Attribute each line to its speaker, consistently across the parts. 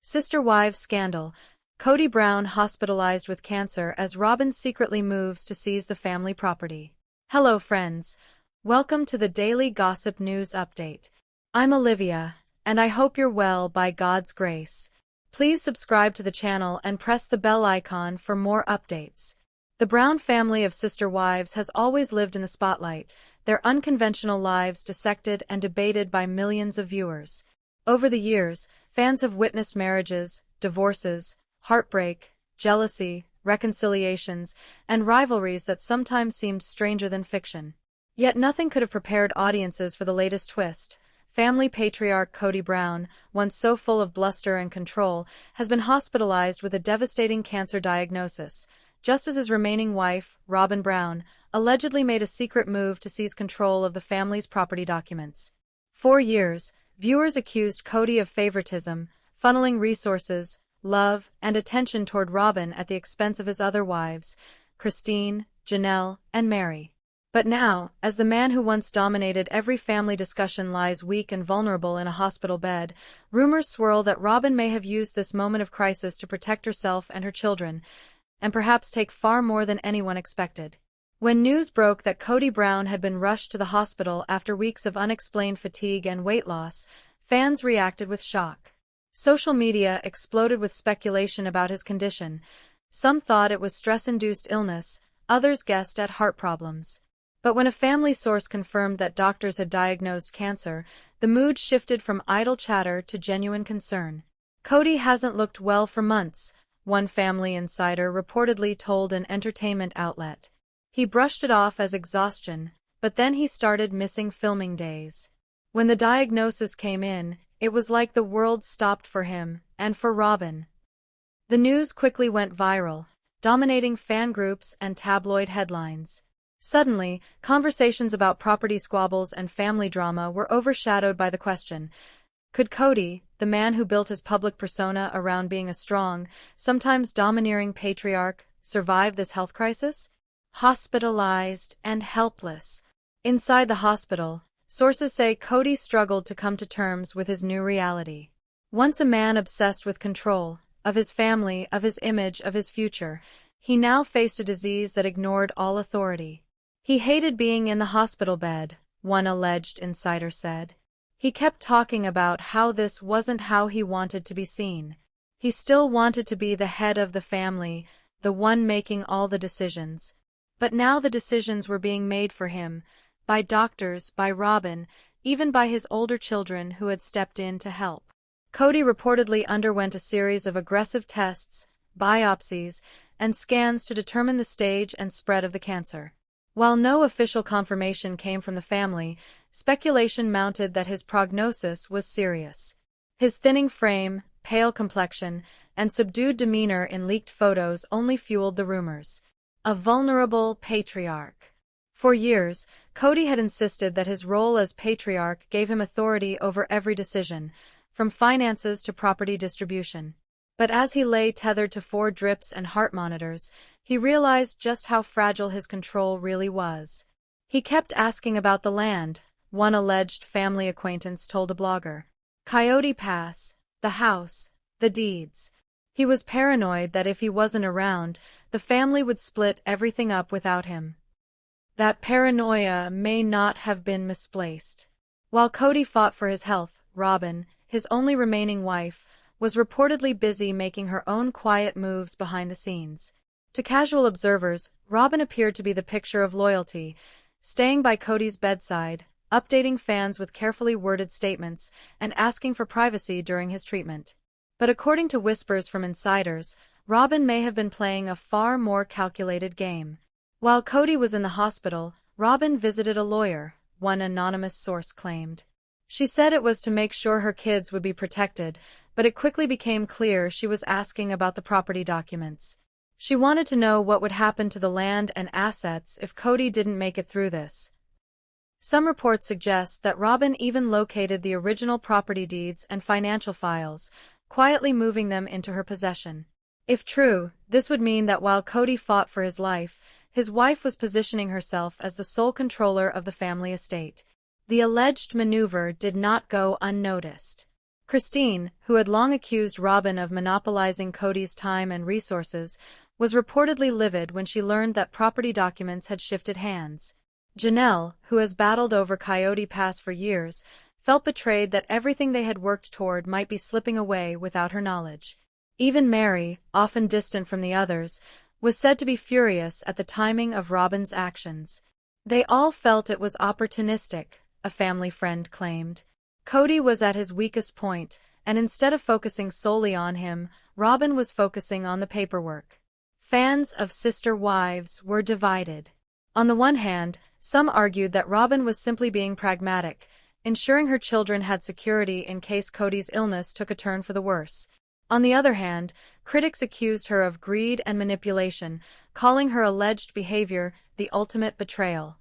Speaker 1: Sister Wives Scandal. Kody Brown hospitalized with cancer as Robyn secretly moves to seize the family property. Hello friends. Welcome to the Daily Gossip News Update. I'm Olivia, and I hope you're well by God's grace. Please subscribe to the channel and press the bell icon for more updates. The Brown family of sister wives has always lived in the spotlight, their unconventional lives dissected and debated by millions of viewers. Over the years, fans have witnessed marriages, divorces, heartbreak, jealousy, reconciliations, and rivalries that sometimes seemed stranger than fiction. Yet nothing could have prepared audiences for the latest twist. Family patriarch Kody Brown, once so full of bluster and control, has been hospitalized with a devastating cancer diagnosis, just as his remaining wife, Robyn Brown, allegedly made a secret move to seize control of the family's property documents. For years, viewers accused Kody of favoritism, funneling resources, love, and attention toward Robyn at the expense of his other wives, Christine, Janelle, and Mary. But now, as the man who once dominated every family discussion lies weak and vulnerable in a hospital bed, rumors swirl that Robyn may have used this moment of crisis to protect herself and her children, and perhaps take far more than anyone expected. When news broke that Kody Brown had been rushed to the hospital after weeks of unexplained fatigue and weight loss, fans reacted with shock. Social media exploded with speculation about his condition. Some thought it was stress-induced illness, others guessed at heart problems. But when a family source confirmed that doctors had diagnosed cancer, the mood shifted from idle chatter to genuine concern. Kody hasn't looked well for months, one family insider reportedly told an entertainment outlet. He brushed it off as exhaustion, but then he started missing filming days. When the diagnosis came in, it was like the world stopped for him, and for Robyn. The news quickly went viral, dominating fan groups and tabloid headlines. Suddenly, conversations about property squabbles and family drama were overshadowed by the question: could Kody, the man who built his public persona around being a strong, sometimes domineering patriarch, survive this health crisis? Hospitalized and helpless. Inside the hospital, sources say Kody struggled to come to terms with his new reality. Once a man obsessed with control, of his family, of his image, of his future, he now faced a disease that ignored all authority. He hated being in the hospital bed, one alleged insider said. He kept talking about how this wasn't how he wanted to be seen. He still wanted to be the head of the family, the one making all the decisions. But now the decisions were being made for him, by doctors, by Robyn, even by his older children who had stepped in to help. Kody reportedly underwent a series of aggressive tests, biopsies, and scans to determine the stage and spread of the cancer. While no official confirmation came from the family, speculation mounted that his prognosis was serious. His thinning frame, pale complexion, and subdued demeanor in leaked photos only fueled the rumors. A vulnerable patriarch. For years, Kody had insisted that his role as patriarch gave him authority over every decision, from finances to property distribution. But as he lay tethered to 4 drips and heart monitors, he realized just how fragile his control really was. He kept asking about the land, one alleged family acquaintance told a blogger. Coyote Pass, the house, the deeds. He was paranoid that if he wasn't around, the family would split everything up without him. That paranoia may not have been misplaced. While Kody fought for his health, Robyn, his only remaining wife, was reportedly busy making her own quiet moves behind the scenes. To casual observers, Robyn appeared to be the picture of loyalty, staying by Kody's bedside, updating fans with carefully worded statements, and asking for privacy during his treatment. But according to whispers from insiders, Robyn may have been playing a far more calculated game. While Kody was in the hospital, Robyn visited a lawyer, one anonymous source claimed. She said it was to make sure her kids would be protected, but it quickly became clear she was asking about the property documents. She wanted to know what would happen to the land and assets if Kody didn't make it through this. Some reports suggest that Robyn even located the original property deeds and financial files, quietly moving them into her possession. If true, this would mean that while Kody fought for his life, his wife was positioning herself as the sole controller of the family estate. The alleged maneuver did not go unnoticed. Christine, who had long accused Robyn of monopolizing Kody's time and resources, was reportedly livid when she learned that property documents had shifted hands. Janelle, who has battled over Coyote Pass for years, felt betrayed that everything they had worked toward might be slipping away without her knowledge. Even Mary, often distant from the others, was said to be furious at the timing of Robyn's actions. They all felt it was opportunistic, a family friend claimed. Kody was at his weakest point, and instead of focusing solely on him, Robyn was focusing on the paperwork. Fans of Sister Wives were divided. On the one hand, some argued that Robyn was simply being pragmatic, ensuring her children had security in case Kody's illness took a turn for the worse. On the other hand, critics accused her of greed and manipulation, calling her alleged behavior the ultimate betrayal.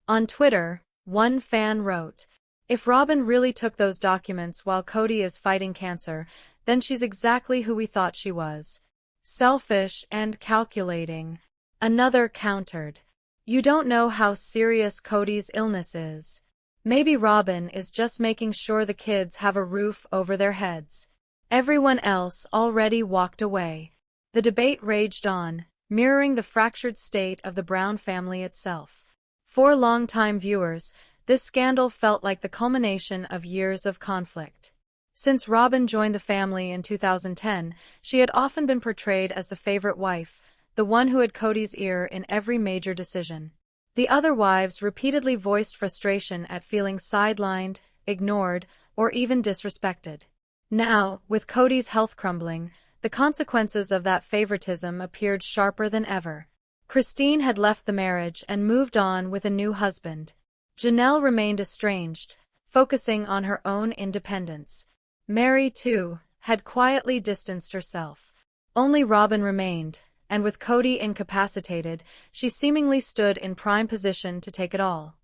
Speaker 1: On Twitter, one fan wrote, "If Robyn really took those documents while Kody is fighting cancer, then she's exactly who we thought she was. Selfish and calculating." Another countered, "You don't know how serious Kody's illness is. Maybe Robyn is just making sure the kids have a roof over their heads." Everyone else already walked away. The debate raged on, mirroring the fractured state of the Brown family itself. For longtime viewers, this scandal felt like the culmination of years of conflict. Since Robyn joined the family in 2010, she had often been portrayed as the favorite wife, the one who had Kody's ear in every major decision. The other wives repeatedly voiced frustration at feeling sidelined, ignored, or even disrespected. Now, with Kody's health crumbling, the consequences of that favoritism appeared sharper than ever. Christine had left the marriage and moved on with a new husband. Janelle remained estranged, focusing on her own independence. Mary, too, had quietly distanced herself. Only Robyn remained, and with Kody incapacitated, she seemingly stood in prime position to take it all.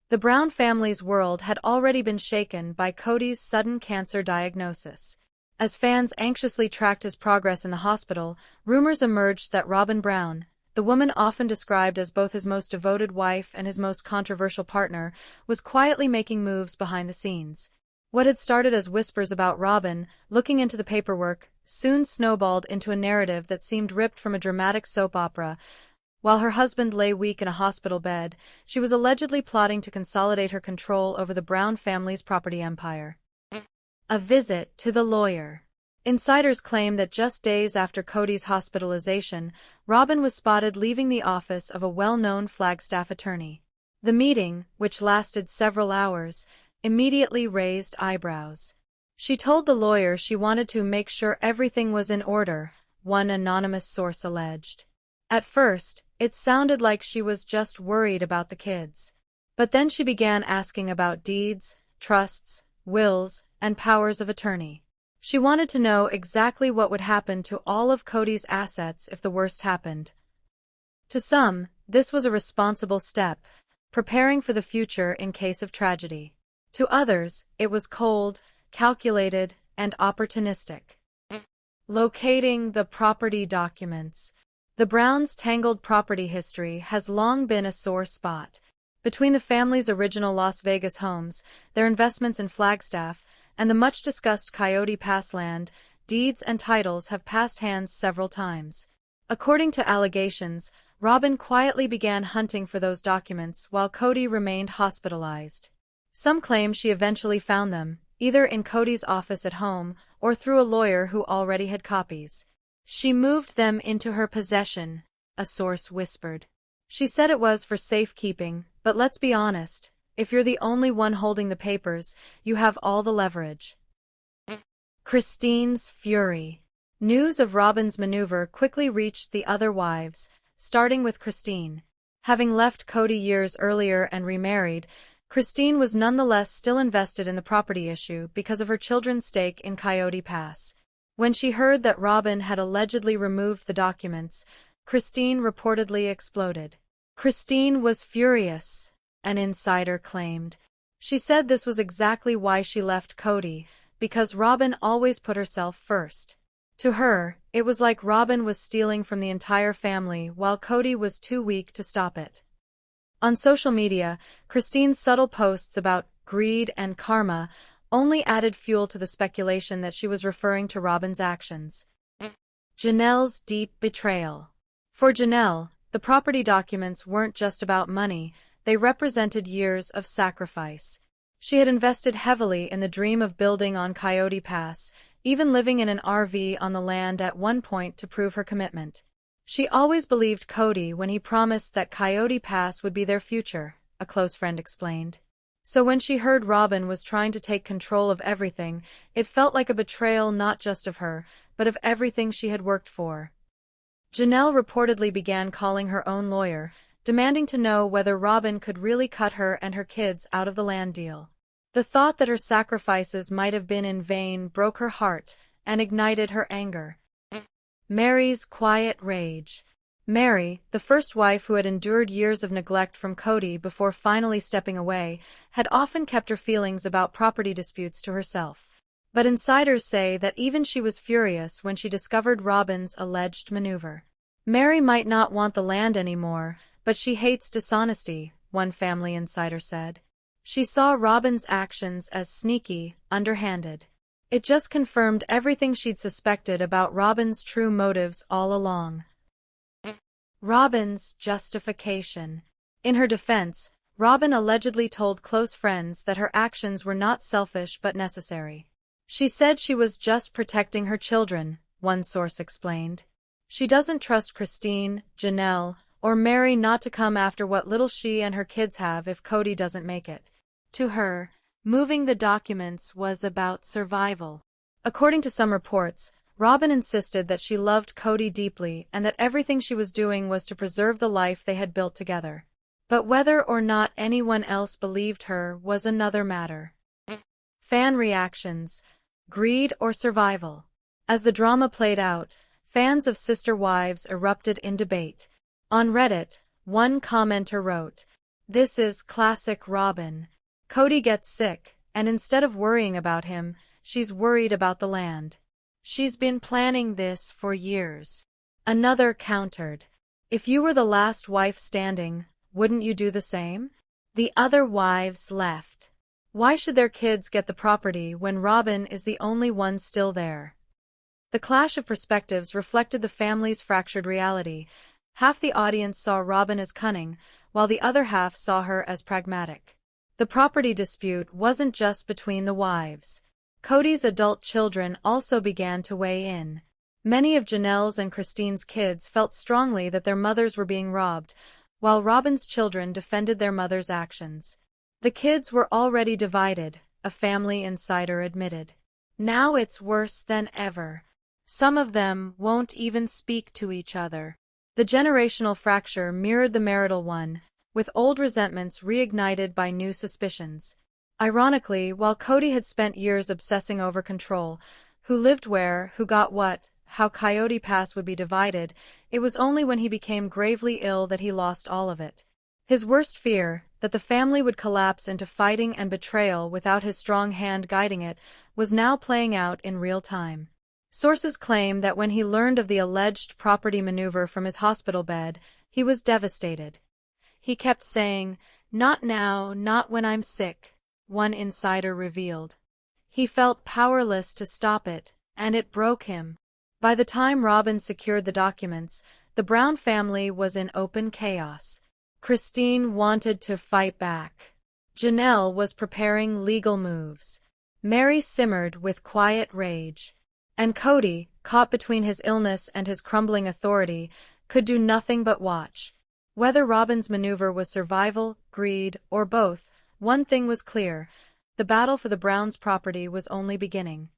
Speaker 1: The Brown family's world had already been shaken by Kody's sudden cancer diagnosis. As fans anxiously tracked his progress in the hospital, rumors emerged that Robyn Brown, the woman often described as both his most devoted wife and his most controversial partner, was quietly making moves behind the scenes. What had started as whispers about Robyn looking into the paperwork soon snowballed into a narrative that seemed ripped from a dramatic soap opera. While her husband lay weak in a hospital bed, she was allegedly plotting to consolidate her control over the Brown family's property empire. A visit to the lawyer. Insiders claim that just days after Kody's hospitalization, Robyn was spotted leaving the office of a well-known Flagstaff attorney. The meeting, which lasted several hours, immediately raised eyebrows. She told the lawyer she wanted to make sure everything was in order, one anonymous source alleged. At first, it sounded like she was just worried about the kids. But then she began asking about deeds, trusts, wills, and powers of attorney. She wanted to know exactly what would happen to all of Kody's assets if the worst happened. To some, this was a responsible step, preparing for the future in case of tragedy. To others, it was cold, calculated, and opportunistic. Locating the property documents. The Browns' tangled property history has long been a sore spot. Between the family's original Las Vegas homes, their investments in Flagstaff, and the much-discussed Coyote Pass land, deeds and titles have passed hands several times. According to allegations, Robyn quietly began hunting for those documents while Kody remained hospitalized. Some claim she eventually found them, either in Kody's office at home or through a lawyer who already had copies. "She moved them into her possession," a source whispered. "She said it was for safekeeping, but let's be honest, if you're the only one holding the papers, you have all the leverage." Christine's fury. News of Robyn's maneuver quickly reached the other wives, starting with Christine. Having left Kody years earlier and remarried, Christine was nonetheless still invested in the property issue because of her children's stake in Coyote Pass. When she heard that Robyn had allegedly removed the documents, Christine reportedly exploded. Christine was furious, an insider claimed. She said this was exactly why she left Kody, because Robyn always put herself first. To her, it was like Robyn was stealing from the entire family while Kody was too weak to stop it. On social media, Christine's subtle posts about greed and karma only added fuel to the speculation that she was referring to Robyn's actions. Janelle's deep betrayal. For Janelle, the property documents weren't just about money, they represented years of sacrifice. She had invested heavily in the dream of building on Kody Pass, even living in an RV on the land at one point to prove her commitment. She always believed Kody when he promised that Kody Pass would be their future, a close friend explained. So when she heard Robyn was trying to take control of everything, it felt like a betrayal not just of her, but of everything she had worked for. Janelle reportedly began calling her own lawyer, demanding to know whether Robyn could really cut her and her kids out of the land deal. The thought that her sacrifices might have been in vain broke her heart and ignited her anger. Mary's quiet rage. Mary, the first wife who had endured years of neglect from Kody before finally stepping away, had often kept her feelings about property disputes to herself. But insiders say that even she was furious when she discovered Robyn's alleged maneuver. Mary might not want the land anymore, but she hates dishonesty, one family insider said. She saw Robyn's actions as sneaky, underhanded. It just confirmed everything she'd suspected about Robyn's true motives all along. Robyn's justification. In her defense, Robyn allegedly told close friends that her actions were not selfish but necessary. She said she was just protecting her children, one source explained. She doesn't trust Christine, Janelle, or Mary not to come after what little she and her kids have if Kody doesn't make it. To her, moving the documents was about survival. According to some reports, Robyn insisted that she loved Kody deeply and that everything she was doing was to preserve the life they had built together. But whether or not anyone else believed her was another matter. Fan reactions. Greed or survival? As the drama played out, fans of Sister Wives erupted in debate. On Reddit, one commenter wrote, "This is classic Robyn. Kody gets sick, and instead of worrying about him, she's worried about the land. She's been planning this for years." Another countered, "If you were the last wife standing, wouldn't you do the same?" The other wives left. Why should their kids get the property when Robyn is the only one still there? The clash of perspectives reflected the family's fractured reality. Half the audience saw Robyn as cunning, while the other half saw her as pragmatic. The property dispute wasn't just between the wives. Kody's adult children also began to weigh in. Many of Janelle's and Christine's kids felt strongly that their mothers were being robbed, while Robyn's children defended their mother's actions. The kids were already divided, a family insider admitted. Now it's worse than ever. Some of them won't even speak to each other. The generational fracture mirrored the marital one, with old resentments reignited by new suspicions. Ironically, while Kody had spent years obsessing over control, who lived where, who got what, how Kody Pass would be divided, it was only when he became gravely ill that he lost all of it. His worst fear, that the family would collapse into fighting and betrayal without his strong hand guiding it, was now playing out in real time. Sources claim that when he learned of the alleged property maneuver from his hospital bed, he was devastated. He kept saying, "Not now, not when I'm sick," one insider revealed. He felt powerless to stop it, and it broke him. By the time Robyn secured the documents, the Brown family was in open chaos. Christine wanted to fight back. Janelle was preparing legal moves. Mary simmered with quiet rage. And Kody, caught between his illness and his crumbling authority, could do nothing but watch. Whether Robyn's maneuver was survival, greed, or both, one thing was clear: the battle for the Browns' property was only beginning.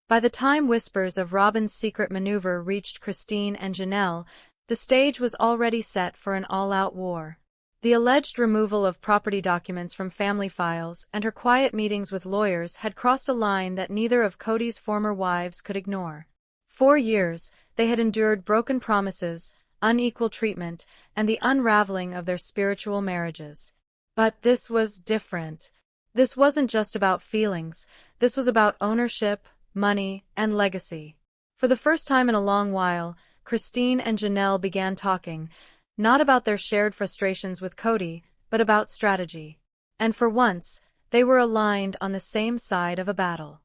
Speaker 1: By the time whispers of Robyn's secret maneuver reached Christine and Janelle, the stage was already set for an all-out war. The alleged removal of property documents from family files and her quiet meetings with lawyers had crossed a line that neither of Kody's former wives could ignore. 4 years, they had endured broken promises, unequal treatment, and the unraveling of their spiritual marriages. But this was different. This wasn't just about feelings, this was about ownership, money, and legacy. For the first time in a long while, Christine and Janelle began talking, not about their shared frustrations with Kody, but about strategy. And for once, They were aligned on the same side of a battle.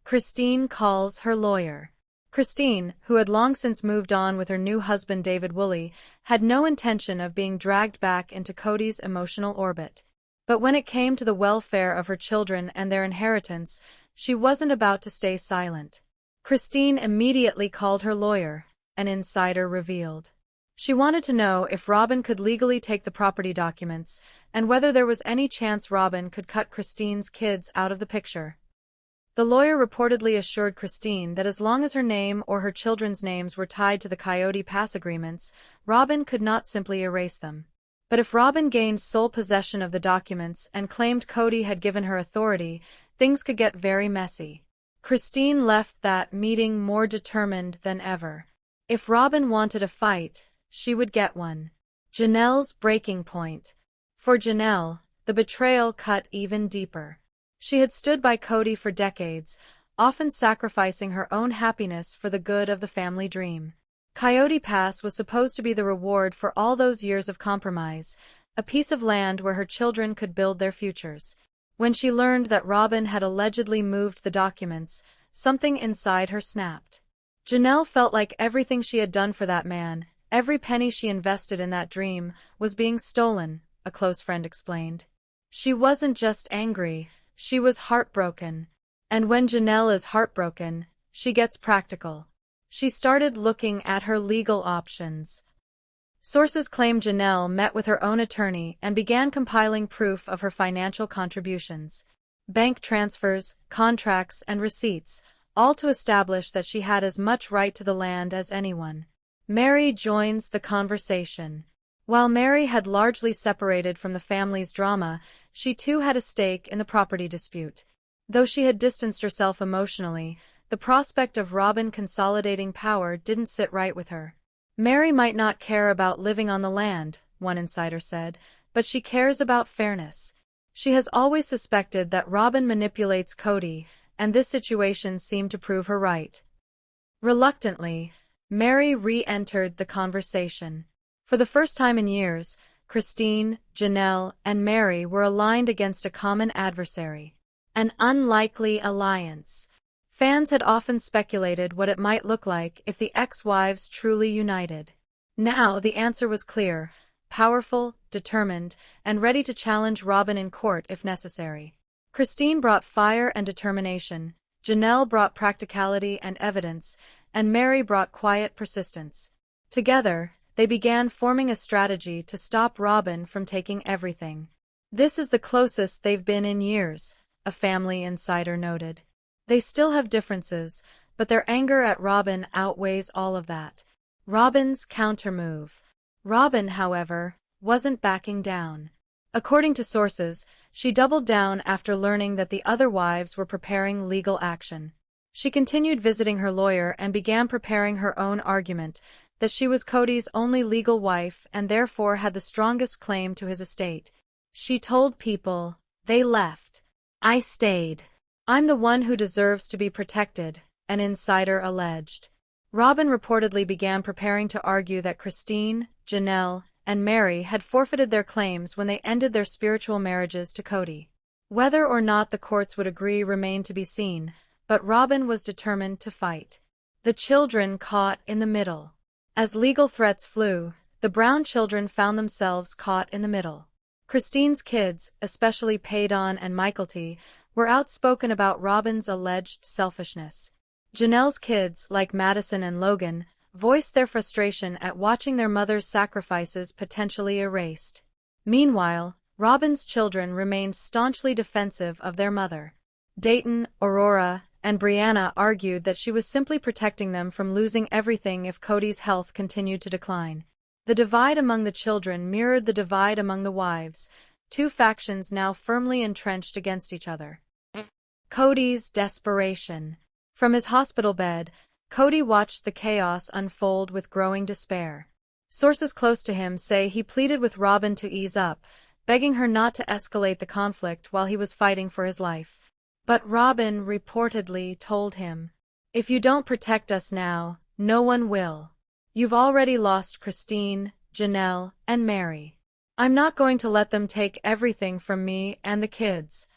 Speaker 1: Christine calls her lawyer. Christine, who had long since moved on with her new husband David Woolley, had no intention of being dragged back into Kody's emotional orbit. But when it came to the welfare of her children and their inheritance, she wasn't about to stay silent. Christine immediately called her lawyer, an insider revealed. She wanted to know if Robyn could legally take the property documents, and whether there was any chance Robyn could cut Christine's kids out of the picture. The lawyer reportedly assured Christine that as long as her name or her children's names were tied to the Coyote Pass agreements, Robyn could not simply erase them. But if Robyn gained sole possession of the documents and claimed Kody had given her authority, things could get very messy. Christine left that meeting more determined than ever. If Robyn wanted a fight, she would get one. Janelle's breaking point. For Janelle, the betrayal cut even deeper. She had stood by Kody for decades, often sacrificing her own happiness for the good of the family dream. Coyote Pass was supposed to be the reward for all those years of compromise, a piece of land where her children could build their futures. When she learned that Robyn had allegedly moved the documents, something inside her snapped. Janelle felt like everything she had done for that man, every penny she invested in that dream, was being stolen, a close friend explained. She wasn't just angry, she was heartbroken. And when Janelle is heartbroken, she gets practical. She started looking at her legal options. Sources claim Janelle met with her own attorney and began compiling proof of her financial contributions. Bank transfers, contracts, and receipts, all to establish that she had as much right to the land as anyone. Mary joins the conversation. While Mary had largely separated from the family's drama, she too had a stake in the property dispute. Though she had distanced herself emotionally, the prospect of Robyn consolidating power didn't sit right with her. Mary might not care about living on the land, one insider said, but she cares about fairness. She has always suspected that Robyn manipulates Kody, and this situation seemed to prove her right. Reluctantly, Mary re-entered the conversation. For the first time in years, Christine, Janelle, and Mary were aligned against a common adversary. An unlikely alliance. Fans had often speculated what it might look like if the ex-wives truly united. Now the answer was clear: powerful, determined, and ready to challenge Robyn in court if necessary. Christine brought fire and determination, Janelle brought practicality and evidence, and Mary brought quiet persistence. Together, they began forming a strategy to stop Robyn from taking everything. "This is the closest they've been in years," a family insider noted. "They still have differences, but their anger at Robyn outweighs all of that." Robyn's countermove. Robyn, however, wasn't backing down. According to sources, she doubled down after learning that the other wives were preparing legal action. She continued visiting her lawyer and began preparing her own argument, that she was Kody's only legal wife and therefore had the strongest claim to his estate. She told people, "They left. I stayed. I'm the one who deserves to be protected," an insider alleged. Robyn reportedly began preparing to argue that Christine, Janelle, and Mary had forfeited their claims when they ended their spiritual marriages to Kody. Whether or not the courts would agree remained to be seen, but Robyn was determined to fight. The children caught in the middle. As legal threats flew, the Brown children found themselves caught in the middle. Christine's kids, especially Paydon and Michaelty, were outspoken about Robyn's alleged selfishness. Janelle's kids, like Madison and Logan, voiced their frustration at watching their mother's sacrifices potentially erased. Meanwhile, Robyn's children remained staunchly defensive of their mother. Dayton, Aurora, and Brianna argued that she was simply protecting them from losing everything if Kody's health continued to decline. The divide among the children mirrored the divide among the wives, two factions now firmly entrenched against each other. Kody's desperation. From his hospital bed, Kody watched the chaos unfold with growing despair. Sources close to him say he pleaded with Robyn to ease up, begging her not to escalate the conflict while he was fighting for his life. But Robyn reportedly told him, "If you don't protect us now, no one will. You've already lost Christine, Janelle, and Mary. I'm not going to let them take everything from me and the kids."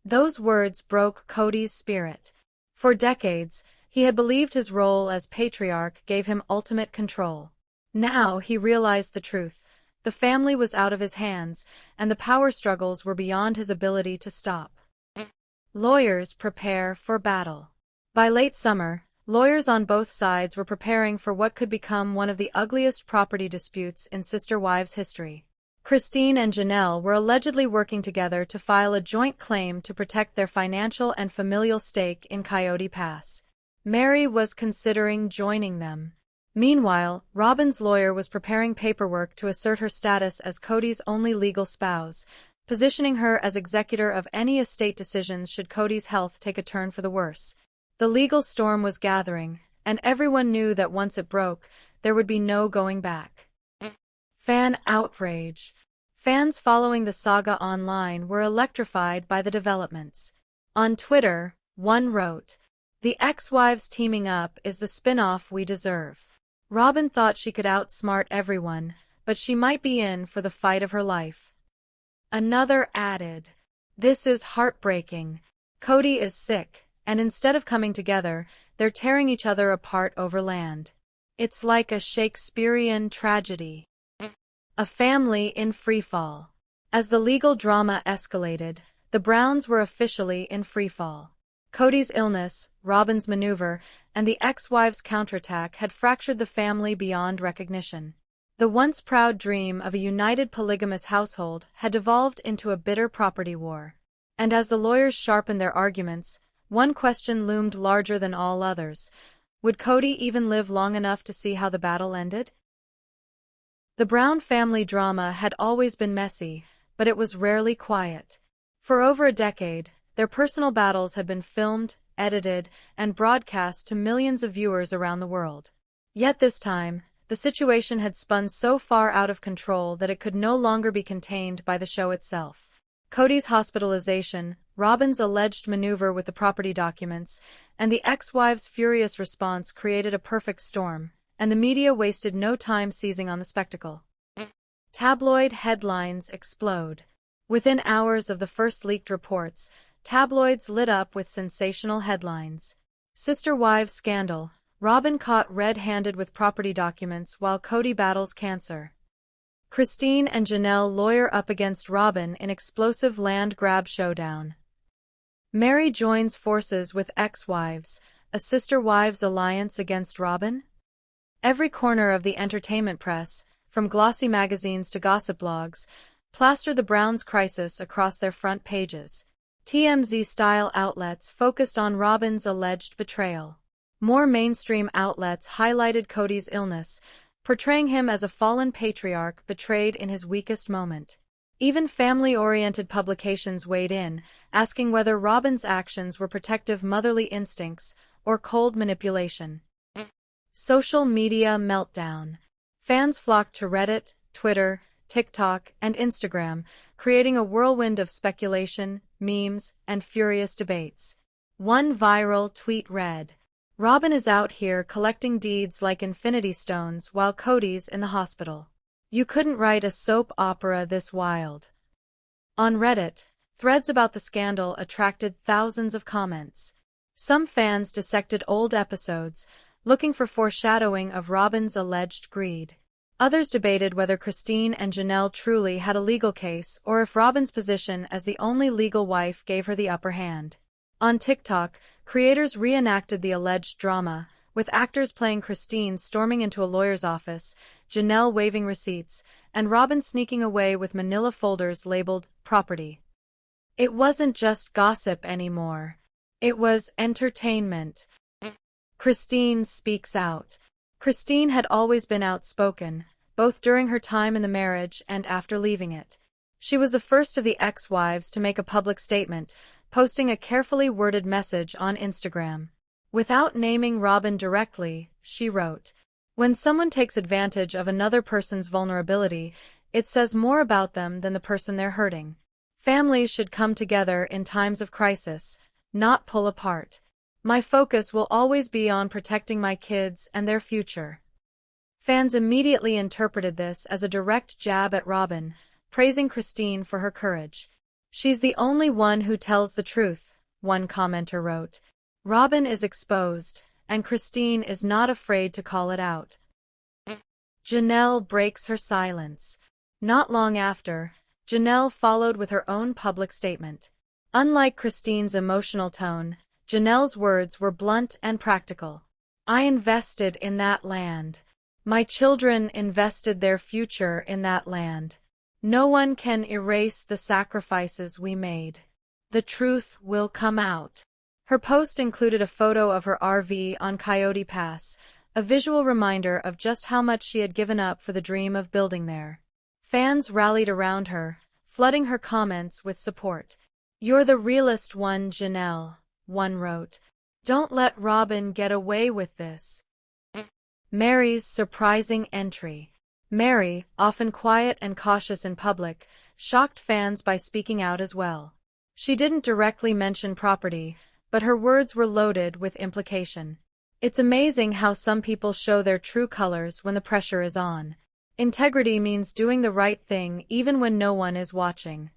Speaker 1: Those words broke Kody's spirit. For decades, he had believed his role as patriarch gave him ultimate control. Now he realized the truth. The family was out of his hands, and the power struggles were beyond his ability to stop. Lawyers prepare for battle. By late summer, lawyers on both sides were preparing for what could become one of the ugliest property disputes in sister-wives history. Christine and Janelle were allegedly working together to file a joint claim to protect their financial and familial stake in Coyote Pass. Mary was considering joining them. Meanwhile, Robyn's lawyer was preparing paperwork to assert her status as Kody's only legal spouse, positioning her as executor of any estate decisions should Kody's health take a turn for the worse. The legal storm was gathering, and everyone knew that once it broke, there would be no going back. Fan outrage. Fans following the saga online were electrified by the developments. On Twitter, one wrote, "The ex-wives teaming up is the spin-off we deserve." Robyn thought she could outsmart everyone, but she might be in for the fight of her life. Another added, "This is heartbreaking. Kody is sick, and instead of coming together, they're tearing each other apart over land. It's like a Shakespearean tragedy." A family in freefall. As the legal drama escalated, the Browns were officially in freefall. Kody's illness, Robyn's maneuver, and the ex-wives' counterattack had fractured the family beyond recognition. The once proud dream of a united polygamous household had devolved into a bitter property war. And as the lawyers sharpened their arguments, one question loomed larger than all others. Would Kody even live long enough to see how the battle ended? The Brown family drama had always been messy, but it was rarely quiet. For over a decade, their personal battles had been filmed, edited, and broadcast to millions of viewers around the world. Yet this time, the situation had spun so far out of control that it could no longer be contained by the show itself. Kody's hospitalization, Robyn's alleged maneuver with the property documents, and the ex-wife's furious response created a perfect storm, and the media wasted no time seizing on the spectacle. Tabloid headlines explode. Within hours of the first leaked reports, tabloids lit up with sensational headlines. Sister wives scandal. Robyn caught red-handed with property documents while Kody battles cancer. Christine and Janelle lawyer up against Robyn in explosive land grab showdown. Mary joins forces with ex-wives, a sister-wives alliance against Robyn? Every corner of the entertainment press, from glossy magazines to gossip blogs, plastered the Browns' crisis across their front pages. TMZ-style outlets focused on Robyn's alleged betrayal. More mainstream outlets highlighted Kody's illness, portraying him as a fallen patriarch betrayed in his weakest moment. Even family-oriented publications weighed in, asking whether Robyn's actions were protective motherly instincts or cold manipulation. Social media meltdown. Fans flocked to Reddit, Twitter, TikTok, and Instagram, creating a whirlwind of speculation, memes, and furious debates. One viral tweet read, "Robyn is out here collecting deeds like infinity stones while Kody's in the hospital. You couldn't write a soap opera this wild." On Reddit, threads about the scandal attracted thousands of comments. Some fans dissected old episodes, looking for foreshadowing of Robyn's alleged greed. Others debated whether Christine and Janelle truly had a legal case or if Robyn's position as the only legal wife gave her the upper hand. On TikTok, creators reenacted the alleged drama, with actors playing Christine storming into a lawyer's office, Janelle waving receipts, and Robyn sneaking away with manila folders labeled property. It wasn't just gossip anymore. It was entertainment. Christine speaks out. Christine had always been outspoken, both during her time in the marriage and after leaving it. She was the first of the ex-wives to make a public statement, posting a carefully worded message on Instagram. Without naming Robyn directly, she wrote, "When someone takes advantage of another person's vulnerability, it says more about them than the person they're hurting. Families should come together in times of crisis, not pull apart. My focus will always be on protecting my kids and their future." Fans immediately interpreted this as a direct jab at Robyn, praising Christine for her courage. "She's the only one who tells the truth," one commenter wrote. "Robyn is exposed, and Christine is not afraid to call it out." Janelle breaks her silence. Not long after, Janelle followed with her own public statement. Unlike Christine's emotional tone, Janelle's words were blunt and practical. "I invested in that land. My children invested their future in that land. No one can erase the sacrifices we made. The truth will come out." Her post included a photo of her RV on Coyote Pass, a visual reminder of just how much she had given up for the dream of building there. Fans rallied around her, flooding her comments with support. "You're the realest one, Janelle," one wrote. "Don't let Robyn get away with this." Mary's surprising entry. Mary, often quiet and cautious in public, shocked fans by speaking out as well. She didn't directly mention property, but her words were loaded with implication. "It's amazing how some people show their true colors when the pressure is on. Integrity means doing the right thing even when no one is watching."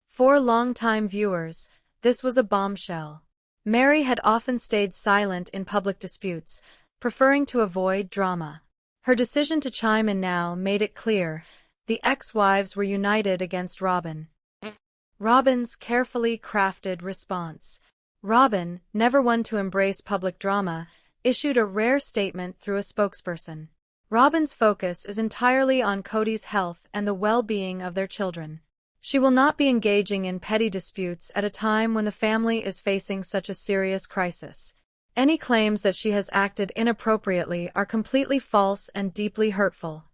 Speaker 1: For longtime viewers, this was a bombshell. Mary had often stayed silent in public disputes, preferring to avoid drama. Her decision to chime in now made it clear the ex-wives were united against Robyn. Robyn's carefully crafted response. Robyn, never one to embrace public drama, issued a rare statement through a spokesperson. Robyn's focus is entirely on Kody's health and the well-being of their children. She will not be engaging in petty disputes at a time when the family is facing such a serious crisis. Any claims that she has acted inappropriately are completely false and deeply hurtful.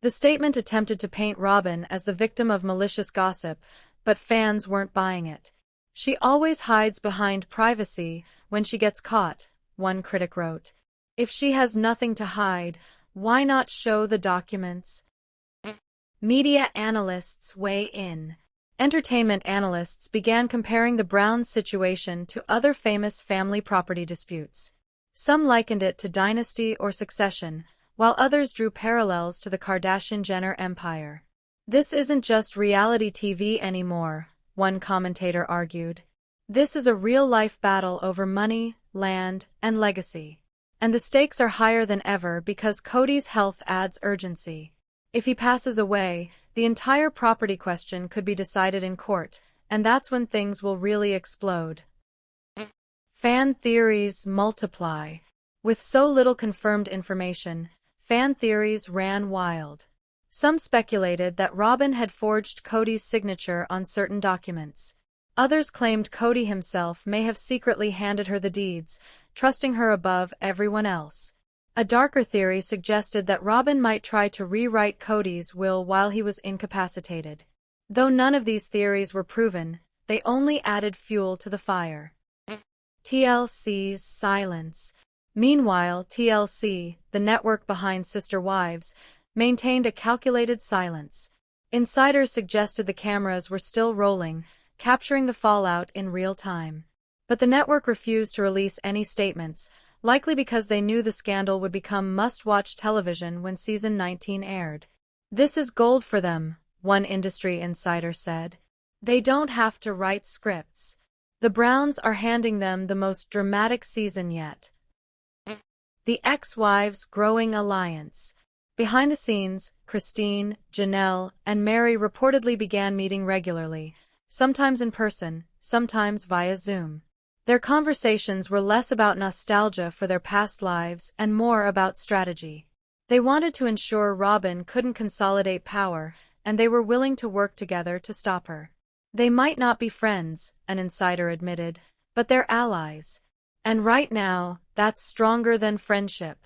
Speaker 1: The statement attempted to paint Robyn as the victim of malicious gossip, but fans weren't buying it. "She always hides behind privacy when she gets caught," one critic wrote. "If she has nothing to hide, why not show the documents?" Media analysts weigh in. Entertainment analysts began comparing the Browns' situation to other famous family property disputes. Some likened it to Dynasty or Succession, while others drew parallels to the Kardashian-Jenner empire. "This isn't just reality TV anymore," one commentator argued. "This is a real-life battle over money, land, and legacy. And the stakes are higher than ever because Kody's health adds urgency. If he passes away, the entire property question could be decided in court, and that's when things will really explode." Fan theories multiply. With so little confirmed information, fan theories ran wild. Some speculated that Robyn had forged Kody's signature on certain documents. Others claimed Kody himself may have secretly handed her the deeds, trusting her above everyone else. A darker theory suggested that Robyn might try to rewrite Kody's will while he was incapacitated. Though none of these theories were proven, they only added fuel to the fire. TLC's silence. Meanwhile, TLC, the network behind Sister Wives, maintained a calculated silence. Insiders suggested the cameras were still rolling, capturing the fallout in real time. But the network refused to release any statements, likely because they knew the scandal would become must-watch television when season 19 aired. "This is gold for them," one industry insider said. "They don't have to write scripts. The Browns are handing them the most dramatic season yet." The ex-wives' growing alliance. Behind the scenes, Christine, Janelle, and Mary reportedly began meeting regularly, sometimes in person, sometimes via Zoom. Their conversations were less about nostalgia for their past lives and more about strategy. They wanted to ensure Robyn couldn't consolidate power, and they were willing to work together to stop her. "They might not be friends," an insider admitted, "but they're allies. And right now, that's stronger than friendship."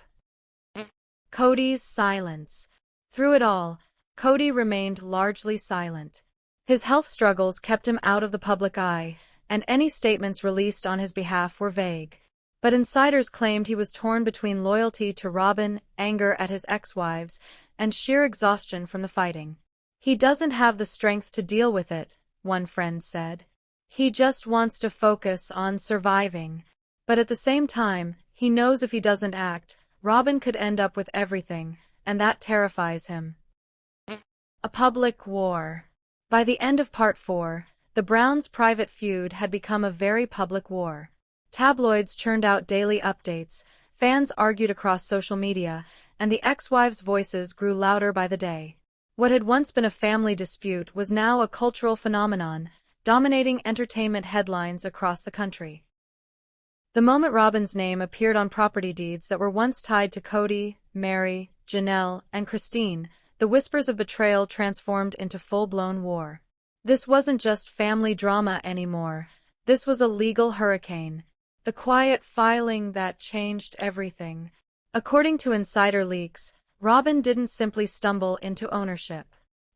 Speaker 1: Kody's silence. Through it all, Kody remained largely silent. His health struggles kept him out of the public eye, and any statements released on his behalf were vague. But insiders claimed he was torn between loyalty to Robyn, anger at his ex-wives, and sheer exhaustion from the fighting. "He doesn't have the strength to deal with it," one friend said. "He just wants to focus on surviving. But at the same time, he knows if he doesn't act, Robyn could end up with everything, and that terrifies him." A public war. By the end of Part 4, the Browns' private feud had become a very public war. Tabloids churned out daily updates, fans argued across social media, and the ex-wives' voices grew louder by the day. What had once been a family dispute was now a cultural phenomenon, dominating entertainment headlines across the country. The moment Robyn's name appeared on property deeds that were once tied to Kody, Mary, Janelle, and Christine, the whispers of betrayal transformed into full-blown war. This wasn't just family drama anymore. This was a legal hurricane. The quiet filing that changed everything. According to insider leaks, Robyn didn't simply stumble into ownership.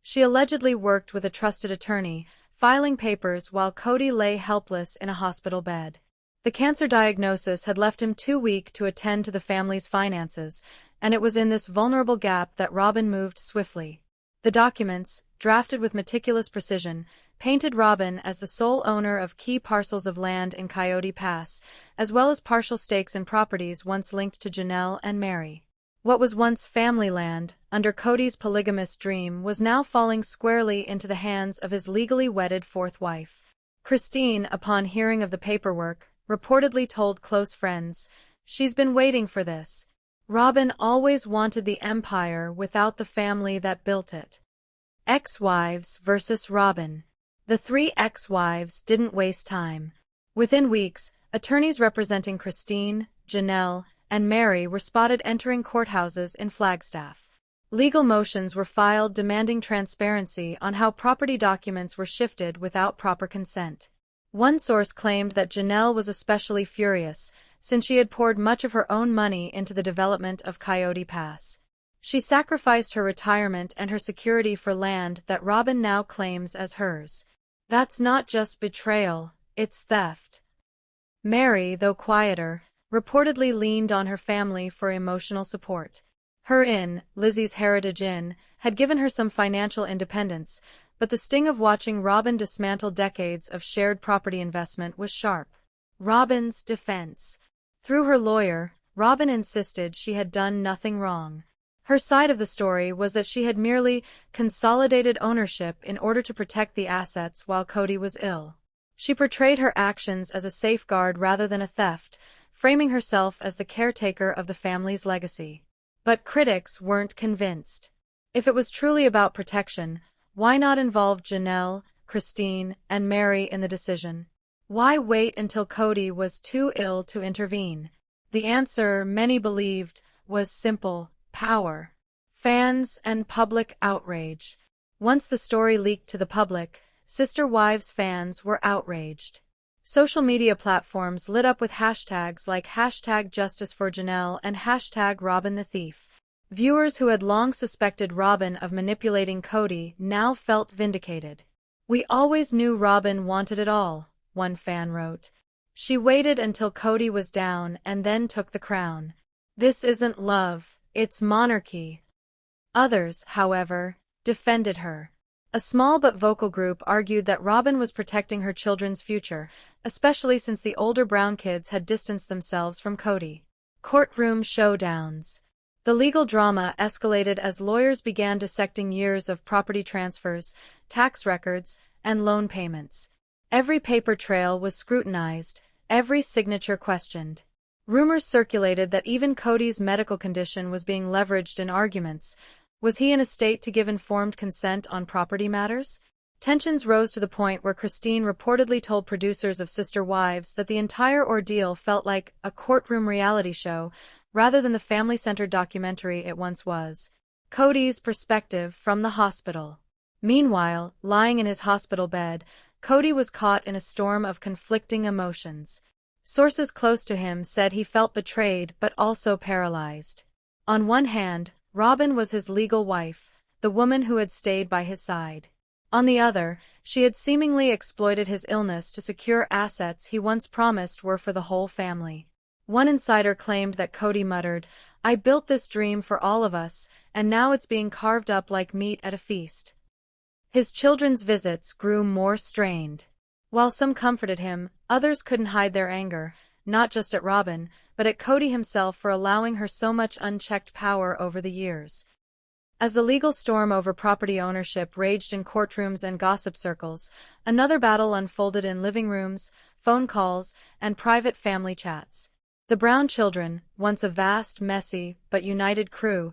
Speaker 1: She allegedly worked with a trusted attorney, filing papers while Kody lay helpless in a hospital bed. The cancer diagnosis had left him too weak to attend to the family's finances, and it was in this vulnerable gap that Robyn moved swiftly. The documents, drafted with meticulous precision, painted Robyn as the sole owner of key parcels of land in Coyote Pass, as well as partial stakes in properties once linked to Janelle and Mary. What was once family land, under Kody's polygamous dream, was now falling squarely into the hands of his legally wedded fourth wife. Christine, upon hearing of the paperwork, reportedly told close friends, "She's been waiting for this. Robyn always wanted the empire without the family that built it." Ex-wives versus Robyn. The three ex-wives didn't waste time. Within weeks, attorneys representing Christine, Janelle, and Mary were spotted entering courthouses in Flagstaff. Legal motions were filed demanding transparency on how property documents were shifted without proper consent. One source claimed that Janelle was especially furious, since she had poured much of her own money into the development of Coyote Pass. She sacrificed her retirement and her security for land that Robyn now claims as hers. That's not just betrayal, it's theft. Mary, though quieter, reportedly leaned on her family for emotional support. Her inn, Lizzie's Heritage Inn, had given her some financial independence, but the sting of watching Robyn dismantle decades of shared property investment was sharp. Robyn's defense. Through her lawyer, Robyn insisted she had done nothing wrong. Her side of the story was that she had merely consolidated ownership in order to protect the assets while Kody was ill. She portrayed her actions as a safeguard rather than a theft, framing herself as the caretaker of the family's legacy. But critics weren't convinced. If it was truly about protection, why not involve Janelle, Christine, and Mary in the decision? Why wait until Kody was too ill to intervene? The answer, many believed, was simple: power. Fans and public outrage. Once the story leaked to the public, Sister Wives fans were outraged. Social media platforms lit up with hashtags like #JusticeForJanelle and #RobynTheThief. Viewers who had long suspected Robyn of manipulating Kody now felt vindicated. "We always knew Robyn wanted it all," one fan wrote. "She waited until Kody was down and then took the crown. This isn't love, it's monarchy." Others, however, defended her. A small but vocal group argued that Robyn was protecting her children's future, especially since the older Brown kids had distanced themselves from Kody. Courtroom showdowns. The legal drama escalated as lawyers began dissecting years of property transfers, tax records, and loan payments. Every paper trail was scrutinized, every signature questioned. Rumors circulated that even Kody's medical condition was being leveraged in arguments. Was he in a state to give informed consent on property matters? Tensions rose to the point where Christine reportedly told producers of Sister Wives that the entire ordeal felt like a courtroom reality show, rather than the family-centered documentary it once was. Kody's perspective from the hospital. Meanwhile, lying in his hospital bed, Kody was caught in a storm of conflicting emotions. Sources close to him said he felt betrayed but also paralyzed. On one hand, Robyn was his legal wife, the woman who had stayed by his side. On the other, she had seemingly exploited his illness to secure assets he once promised were for the whole family. One insider claimed that Kody muttered, "I built this dream for all of us, and now it's being carved up like meat at a feast." His children's visits grew more strained. While some comforted him, others couldn't hide their anger, not just at Robyn, but at Kody himself for allowing her so much unchecked power over the years. As the legal storm over property ownership raged in courtrooms and gossip circles, another battle unfolded in living rooms, phone calls, and private family chats. The Brown children, once a vast, messy, but united crew,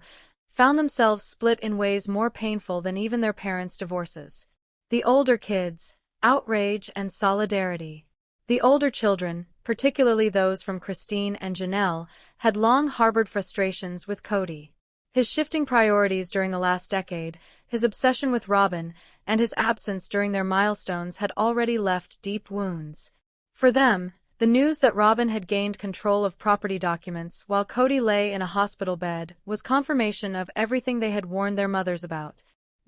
Speaker 1: found themselves split in ways more painful than even their parents' divorces. The older kids, outrage and solidarity. The older children, particularly those from Christine and Janelle, had long harbored frustrations with Kody. His shifting priorities during the last decade, his obsession with Robyn, and his absence during their milestones had already left deep wounds. For them, the news that Robyn had gained control of property documents while Kody lay in a hospital bed was confirmation of everything they had warned their mothers about.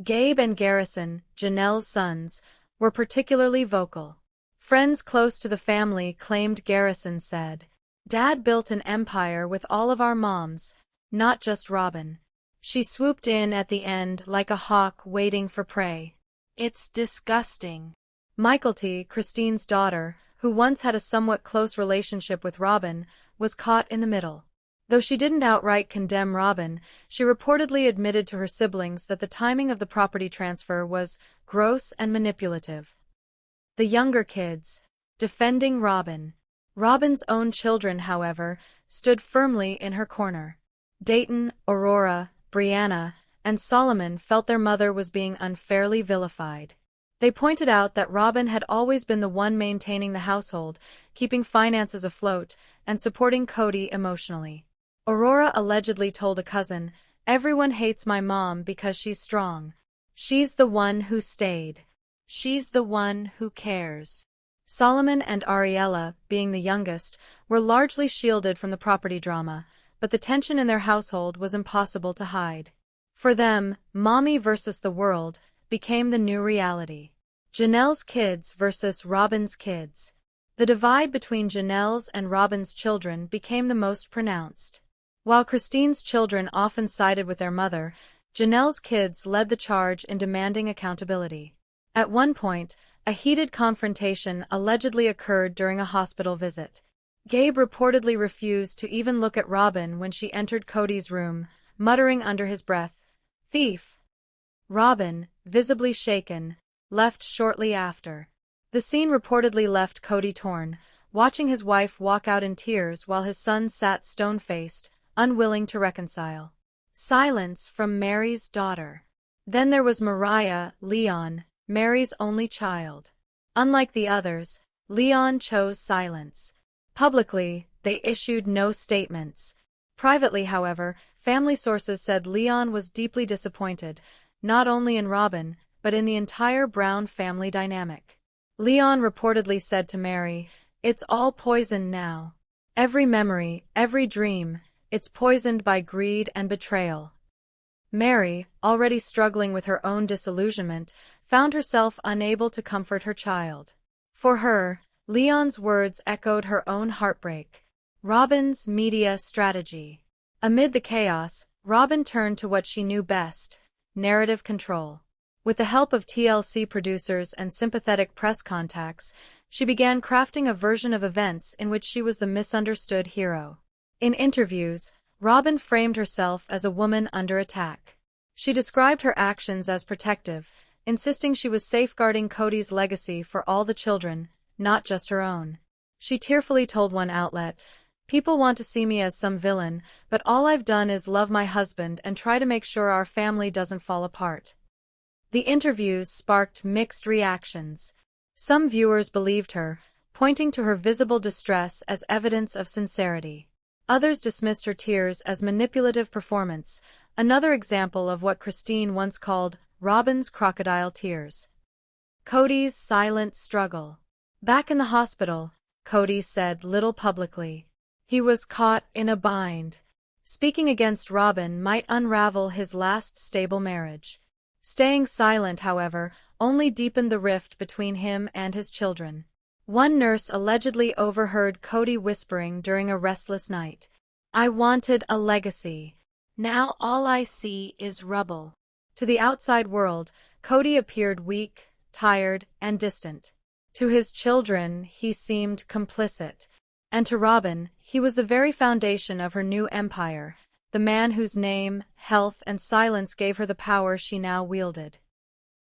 Speaker 1: Gabe and Garrison, Janelle's sons, were particularly vocal. Friends close to the family claimed Garrison said, "Dad built an empire with all of our moms, not just Robyn. She swooped in at the end like a hawk waiting for prey. It's disgusting." Mykelti, Christine's daughter, who once had a somewhat close relationship with Robyn, was caught in the middle. Though she didn't outright condemn Robyn, she reportedly admitted to her siblings that the timing of the property transfer was gross and manipulative. The younger kids, defending Robyn. Robyn's own children, however, stood firmly in her corner. Dayton, Aurora, Brianna, and Solomon felt their mother was being unfairly vilified. They pointed out that Robyn had always been the one maintaining the household, keeping finances afloat, and supporting Kody emotionally. Aurora allegedly told a cousin, "Everyone hates my mom because she's strong. She's the one who stayed. She's the one who cares." Solomon and Ariella, being the youngest, were largely shielded from the property drama, but the tension in their household was impossible to hide. For them, mommy versus the world became the new reality. Janelle's kids versus Robyn's kids. The divide between Janelle's and Robyn's children became the most pronounced. While Christine's children often sided with their mother, Janelle's kids led the charge in demanding accountability. At one point, a heated confrontation allegedly occurred during a hospital visit. Gabe reportedly refused to even look at Robyn when she entered Kody's room, muttering under his breath, "Thief." Robyn, visibly shaken, left shortly after. The scene reportedly left Kody torn, watching his wife walk out in tears while his son sat stone-faced, unwilling to reconcile. Silence from Mary's daughter. Then there was Mariah, Leon, Mary's only child. Unlike the others, Leon chose silence. Publicly, they issued no statements. Privately, however, family sources said Leon was deeply disappointed, not only in Robyn, but in the entire Brown family dynamic. Leon reportedly said to Mary, "It's all poison now. Every memory, every dream, it's poisoned by greed and betrayal." Mary, already struggling with her own disillusionment, found herself unable to comfort her child. For her, Leon's words echoed her own heartbreak. Robyn's media strategy. Amid the chaos, Robyn turned to what she knew best: narrative control. With the help of TLC producers and sympathetic press contacts, she began crafting a version of events in which she was the misunderstood hero. In interviews, Robyn framed herself as a woman under attack. She described her actions as protective, insisting she was safeguarding Kody's legacy for all the children, not just her own. She tearfully told one outlet, "People want to see me as some villain, but all I've done is love my husband and try to make sure our family doesn't fall apart." The interviews sparked mixed reactions. Some viewers believed her, pointing to her visible distress as evidence of sincerity. Others dismissed her tears as manipulative performance, another example of what Christine once called Robyn's crocodile tears. Kody's silent struggle. Back in the hospital, Kody said little publicly. He was caught in a bind. Speaking against Robyn might unravel his last stable marriage. Staying silent, however, only deepened the rift between him and his children. One nurse allegedly overheard Kody whispering during a restless night, "I wanted a legacy. Now all I see is rubble." To the outside world, Kody appeared weak, tired, and distant. To his children, he seemed complicit. And to Robyn, he was the very foundation of her new empire, the man whose name, health, and silence gave her the power she now wielded.